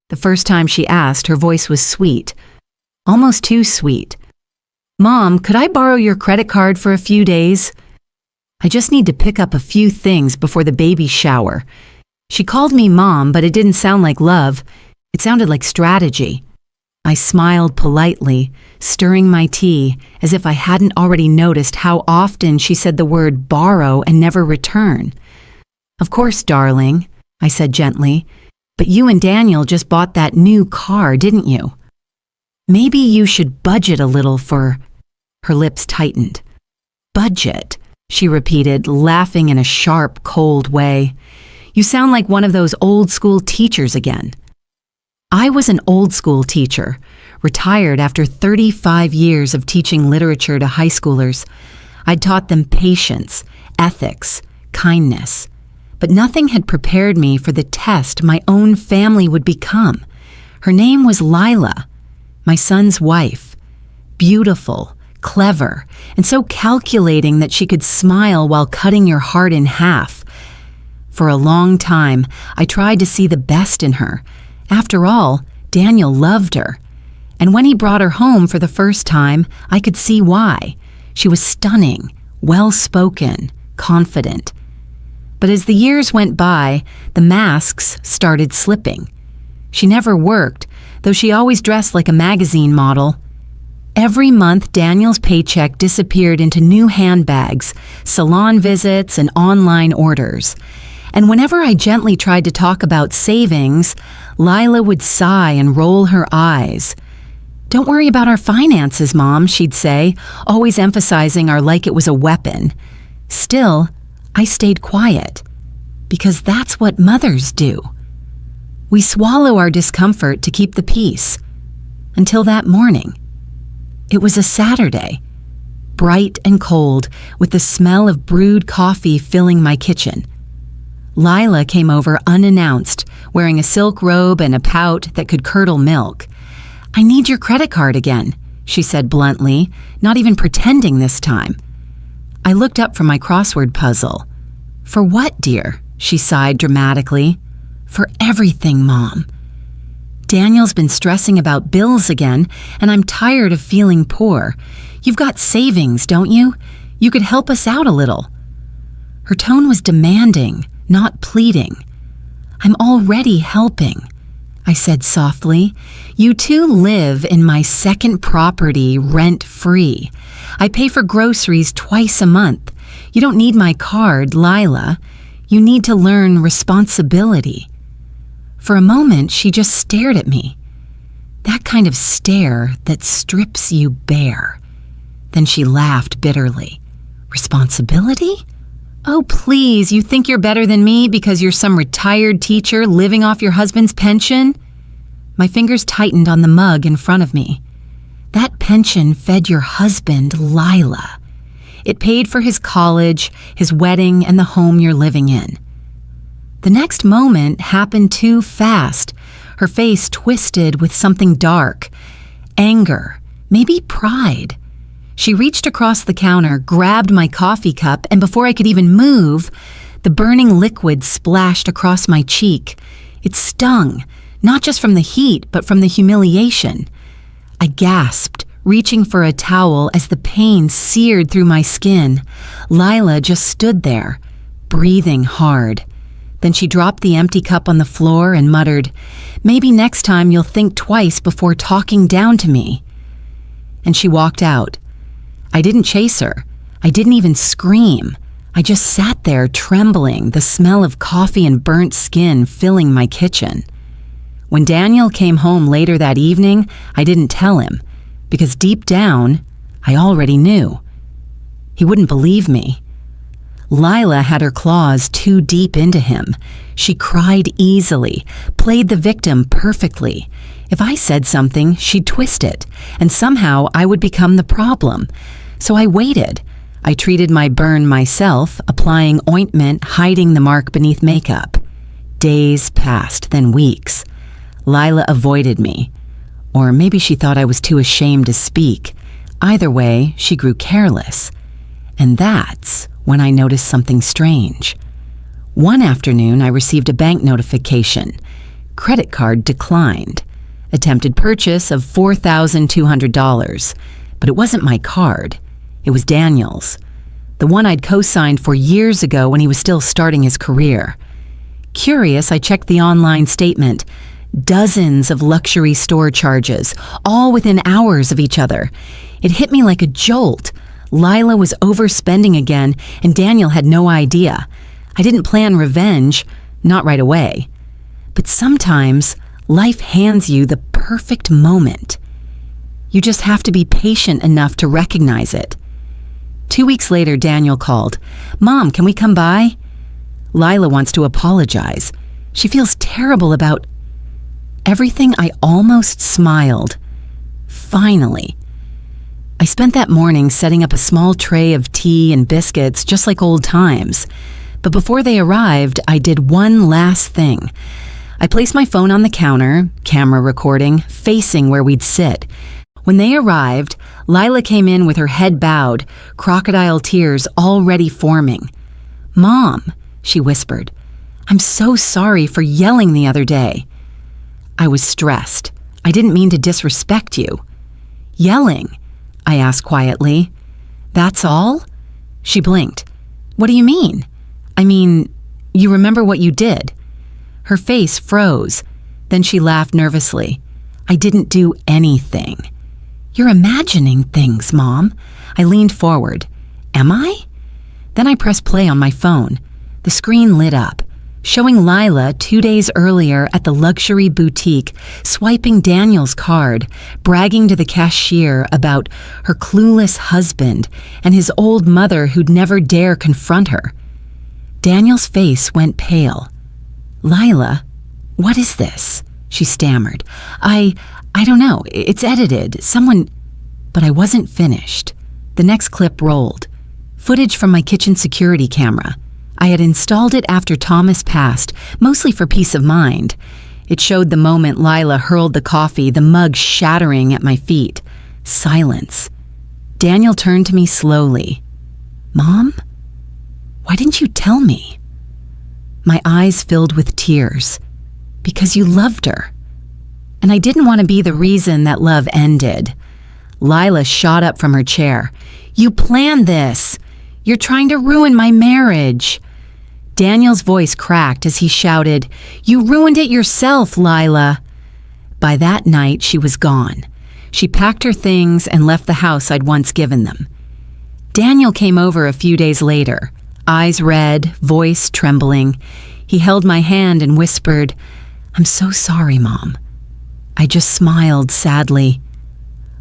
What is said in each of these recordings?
The first time she asked, her voice was sweet, almost too sweet. "Mom, could I borrow your credit card for a few days? I just need to pick up a few things before the baby shower." She called me Mom, but it didn't sound like love. It sounded like strategy. I smiled politely, stirring my tea, as if I hadn't already noticed how often she said the word borrow and never return. "Of course, darling," I said gently, "but you and Daniel just bought that new car, didn't you? Maybe you should budget a little for—" Her lips tightened. "Budget," she repeated, laughing in a sharp, cold way. "You sound like one of those old-school teachers again." I was an old-school teacher, retired after 35 years of teaching literature to high schoolers. I'd taught them patience, ethics, kindness. But nothing had prepared me for the test my own family would become. Her name was Lila, my son's wife. Beautiful, clever, and so calculating that she could smile while cutting your heart in half. For a long time, I tried to see the best in her. After all, Daniel loved her. And when he brought her home for the first time, I could see why. She was stunning, well-spoken, confident. But as the years went by, the masks started slipping. She never worked, though she always dressed like a magazine model. Every month, Daniel's paycheck disappeared into new handbags, salon visits, and online orders. And whenever I gently tried to talk about savings, Lila would sigh and roll her eyes. "Don't worry about our finances, Mom," she'd say, always emphasizing our like it was a weapon. Still, I stayed quiet, because that's what mothers do. We swallow our discomfort to keep the peace. Until that morning. It was a Saturday, bright and cold, with the smell of brewed coffee filling my kitchen. Lila came over unannounced, wearing a silk robe and a pout that could curdle milk. "I need your credit card again," she said bluntly, not even pretending this time. I looked up from my crossword puzzle. "For what, dear?" she sighed dramatically. "For everything, Mom. Daniel's been stressing about bills again, and I'm tired of feeling poor. You've got savings, don't you? You could help us out a little." Her tone was demanding, not pleading. "I'm already helping," I said softly. "You two live in my second property rent-free. I pay for groceries twice a month. You don't need my card, Lila. You need to learn responsibility." For a moment, she just stared at me. That kind of stare that strips you bare. Then she laughed bitterly. "Responsibility? Oh, please, you think you're better than me because you're some retired teacher living off your husband's pension?" My fingers tightened on the mug in front of me. "That pension fed your husband, Lila. It paid for his college, his wedding, and the home you're living in." The next moment happened too fast. Her face twisted with something dark. Anger, maybe pride. She reached across the counter, grabbed my coffee cup, and before I could even move, the burning liquid splashed across my cheek. It stung, not just from the heat, but from the humiliation. I gasped, reaching for a towel as the pain seared through my skin. Lila just stood there, breathing hard. Then she dropped the empty cup on the floor and muttered, "Maybe next time you'll think twice before talking down to me." And she walked out. I didn't chase her. I didn't even scream. I just sat there trembling, the smell of coffee and burnt skin filling my kitchen. When Daniel came home later that evening, I didn't tell him, because deep down, I already knew. He wouldn't believe me. Lila had her claws too deep into him. She cried easily, played the victim perfectly. If I said something, she'd twist it, and somehow I would become the problem. So I waited. I treated my burn myself, applying ointment, hiding the mark beneath makeup. Days passed, then weeks. Lila avoided me. Or maybe she thought I was too ashamed to speak. Either way, she grew careless. And that's when I noticed something strange. One afternoon, I received a bank notification. Credit card declined. Attempted purchase of $4,200. But it wasn't my card. It was Daniel's. The one I'd co-signed for years ago when he was still starting his career. Curious, I checked the online statement. Dozens of luxury store charges, all within hours of each other. It hit me like a jolt. Lila was overspending again, and Daniel had no idea. I didn't plan revenge, not right away. But sometimes, life hands you the perfect moment. You just have to be patient enough to recognize it. 2 weeks later, Daniel called. "Mom, can we come by?" Lila wants to apologize. She feels terrible about everything. I almost smiled. Finally. I spent that morning setting up a small tray of tea and biscuits, just like old times. But before they arrived, I did one last thing. I placed my phone on the counter, camera recording, facing where we'd sit. When they arrived, Lila came in with her head bowed, crocodile tears already forming. "Mom," she whispered, "I'm so sorry for yelling the other day." I was stressed. I didn't mean to disrespect you. "Yelling?" I asked quietly. "That's all?" She blinked. "What do you mean?" "I mean, you remember what you did?" Her face froze. Then she laughed nervously. "I didn't do anything." "You're imagining things, Mom." I leaned forward. "Am I?" Then I pressed play on my phone. The screen lit up, showing Lila 2 days earlier at the luxury boutique, swiping Daniel's card, bragging to the cashier about her clueless husband and his old mother who'd never dare confront her. Daniel's face went pale. "Lila, what is this?" she stammered. I don't know. It's edited. Someone..." But I wasn't finished. The next clip rolled. Footage from my kitchen security camera. I had installed it after Thomas passed, mostly for peace of mind. It showed the moment Lila hurled the coffee, the mug shattering at my feet. Silence. Daniel turned to me slowly. "Mom? Why didn't you tell me?" My eyes filled with tears. "Because you loved her. And I didn't want to be the reason that love ended." Lila shot up from her chair. "You planned this. You're trying to ruin my marriage." Daniel's voice cracked as he shouted, "You ruined it yourself, Lila." By that night, she was gone. She packed her things and left the house I'd once given them. Daniel came over a few days later, eyes red, voice trembling. He held my hand and whispered, "I'm so sorry, Mom." I just smiled sadly.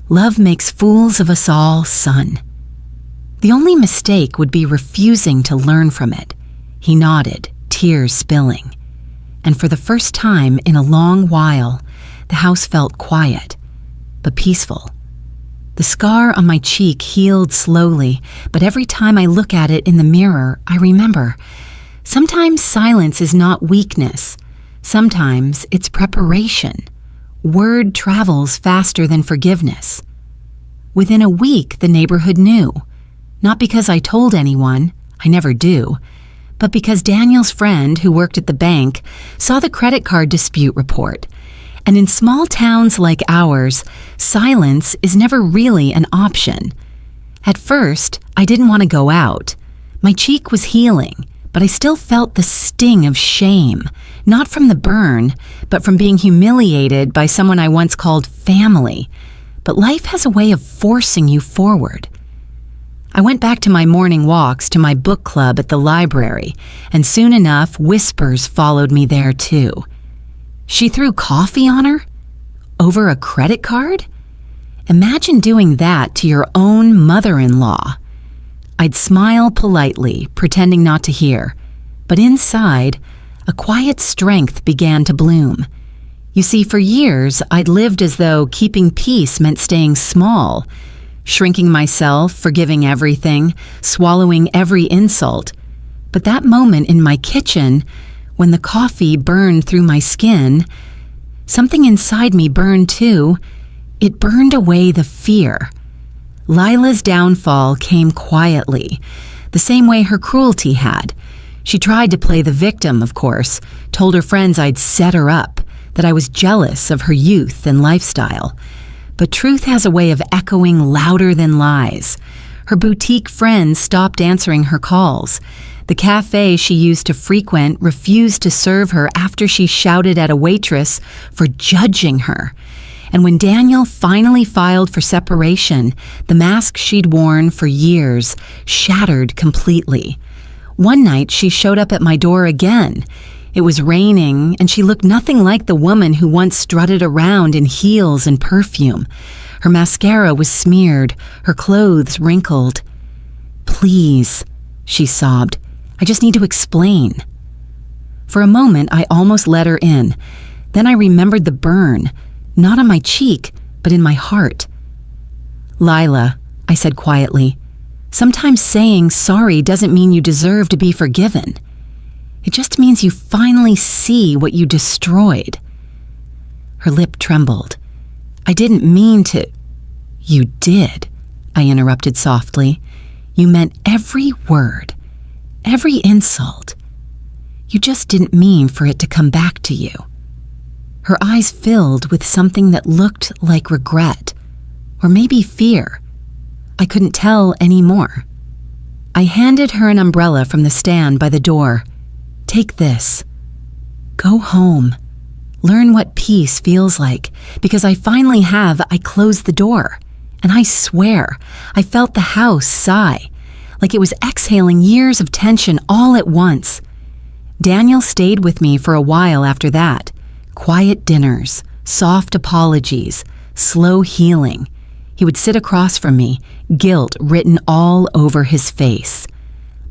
"Love makes fools of us all, son." The only mistake would be refusing to learn from it. He nodded, tears spilling. And for the first time in a long while, the house felt quiet, but peaceful. The scar on my cheek healed slowly, but every time I look at it in the mirror, I remember, sometimes silence is not weakness. Sometimes it's preparation. Word travels faster than forgiveness. Within a week, the neighborhood knew. Not because I told anyone, I never do, but because Daniel's friend who worked at the bank saw the credit card dispute report. And in small towns like ours, silence is never really an option. At first, I didn't want to go out. My cheek was healing, but I still felt the sting of shame, not from the burn, but from being humiliated by someone I once called family. But life has a way of forcing you forward. I went back to my morning walks, to my book club at the library, and soon enough, whispers followed me there too. She threw coffee on her? Over a credit card? Imagine doing that to your own mother-in-law. I'd smile politely, pretending not to hear, but inside, a quiet strength began to bloom. You see, for years, I'd lived as though keeping peace meant staying small, shrinking myself, forgiving everything, swallowing every insult. But that moment in my kitchen, when the coffee burned through my skin, something inside me burned too. It burned away the fear. Lila's downfall came quietly, the same way her cruelty had. She tried to play the victim, of course, told her friends I'd set her up, that I was jealous of her youth and lifestyle. But truth has a way of echoing louder than lies. Her boutique friends stopped answering her calls. The cafe she used to frequent refused to serve her after she shouted at a waitress for judging her. And when Daniel finally filed for separation, the mask she'd worn for years shattered completely. One night, she showed up at my door again. It was raining, and she looked nothing like the woman who once strutted around in heels and perfume. Her mascara was smeared, her clothes wrinkled. "Please," she sobbed, "I just need to explain." For a moment, I almost let her in. Then I remembered the burn, not on my cheek, but in my heart. "Lila," I said quietly, "sometimes saying sorry doesn't mean you deserve to be forgiven. It just means you finally see what you destroyed." Her lip trembled. "I didn't mean to—" "You did," I interrupted softly. "You meant every word, every insult. You just didn't mean for it to come back to you." Her eyes filled with something that looked like regret, or maybe fear. I couldn't tell anymore. I handed her an umbrella from the stand by the door. "Take this. Go home. Learn what peace feels like, because I finally have." I closed the door, and I swear, I felt the house sigh, like it was exhaling years of tension all at once. Daniel stayed with me for a while after that. Quiet dinners, soft apologies, slow healing. He would sit across from me, guilt written all over his face.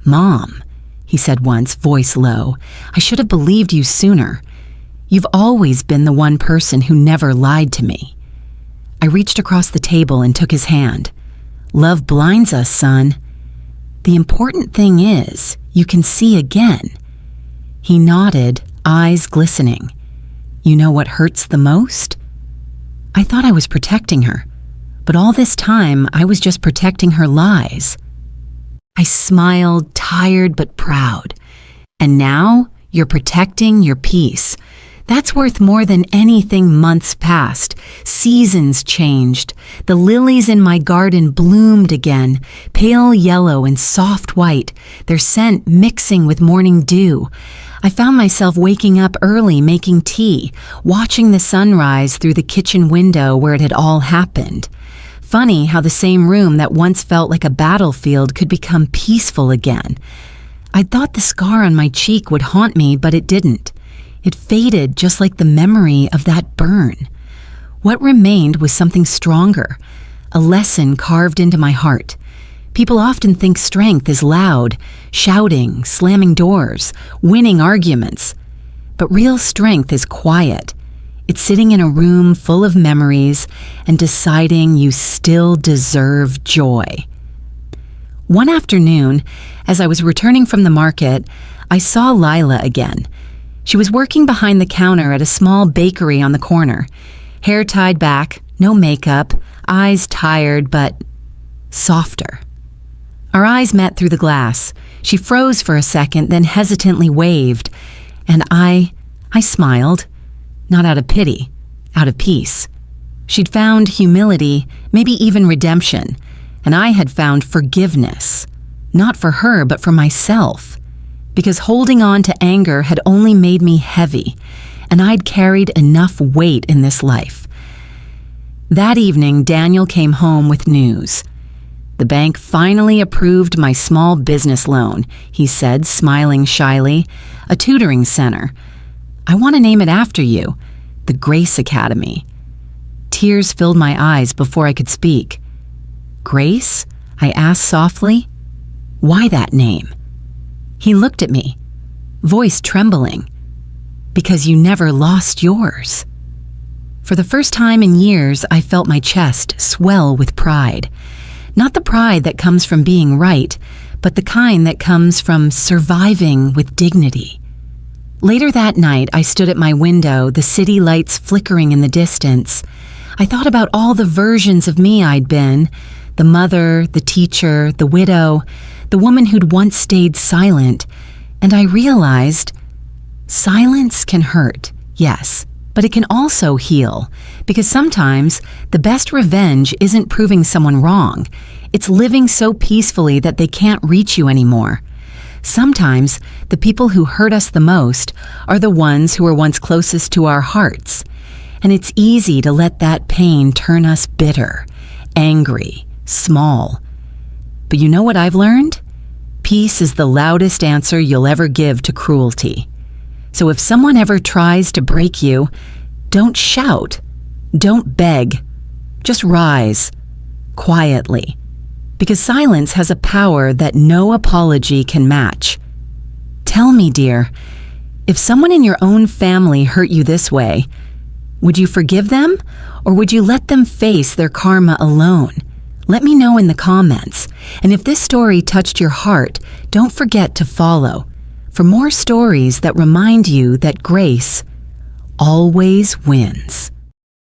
"Mom," he said once, voice low, "I should have believed you sooner. You've always been the one person who never lied to me." I reached across the table and took his hand. "Love blinds us, son. The important thing is, you can see again." He nodded, eyes glistening. "You know what hurts the most?" I thought I was protecting her, but all this time I was just protecting her lies. I smiled, tired but proud. "And now you're protecting your peace. That's worth more than anything months past. Seasons changed. The lilies in my garden bloomed again, pale yellow and soft white, their scent mixing with morning dew. I found myself waking up early making tea, watching the sunrise through the kitchen window where it had all happened. Funny how the same room that once felt like a battlefield could become peaceful again. I'd thought the scar on my cheek would haunt me, but it didn't. It faded just like the memory of that burn. What remained was something stronger, a lesson carved into my heart. People often think strength is loud, shouting, slamming doors, winning arguments. But real strength is quiet. It's sitting in a room full of memories and deciding you still deserve joy. One afternoon, as I was returning from the market, I saw Lila again. She was working behind the counter at a small bakery on the corner. Hair tied back, no makeup, eyes tired but softer. Our eyes met through the glass. She froze for a second, then hesitantly waved. And I smiled, not out of pity, out of peace. She'd found humility, maybe even redemption, and I had found forgiveness, not for her, but for myself. Because holding on to anger had only made me heavy, and I'd carried enough weight in this life. That evening, Daniel came home with news. "The bank finally approved my small business loan," he said, smiling shyly. "A tutoring center. I want to name it after you, the Grace Academy." Tears filled my eyes before I could speak. "Grace?" I asked softly. "Why that name?" He looked at me, voice trembling. "Because you never lost yours." For the first time in years, I felt my chest swell with pride. Not the pride that comes from being right, but the kind that comes from surviving with dignity. Later that night, I stood at my window, the city lights flickering in the distance. I thought about all the versions of me I'd been, the mother, the teacher, the widow, the woman who'd once stayed silent, and I realized silence can hurt, yes, But it can also heal, because sometimes the best revenge isn't proving someone wrong. It's living so peacefully that they can't reach you anymore. Sometimes the people who hurt us the most are the ones who were once closest to our hearts. And it's easy to let that pain turn us bitter, angry, small. But you know what I've learned? Peace is the loudest answer you'll ever give to cruelty. So if someone ever tries to break you, don't shout, don't beg, just rise, quietly. Because silence has a power that no apology can match. Tell me, dear, if someone in your own family hurt you this way, would you forgive them, or would you let them face their karma alone? Let me know in the comments. And if this story touched your heart, don't forget to follow for more stories that remind you that grace always wins.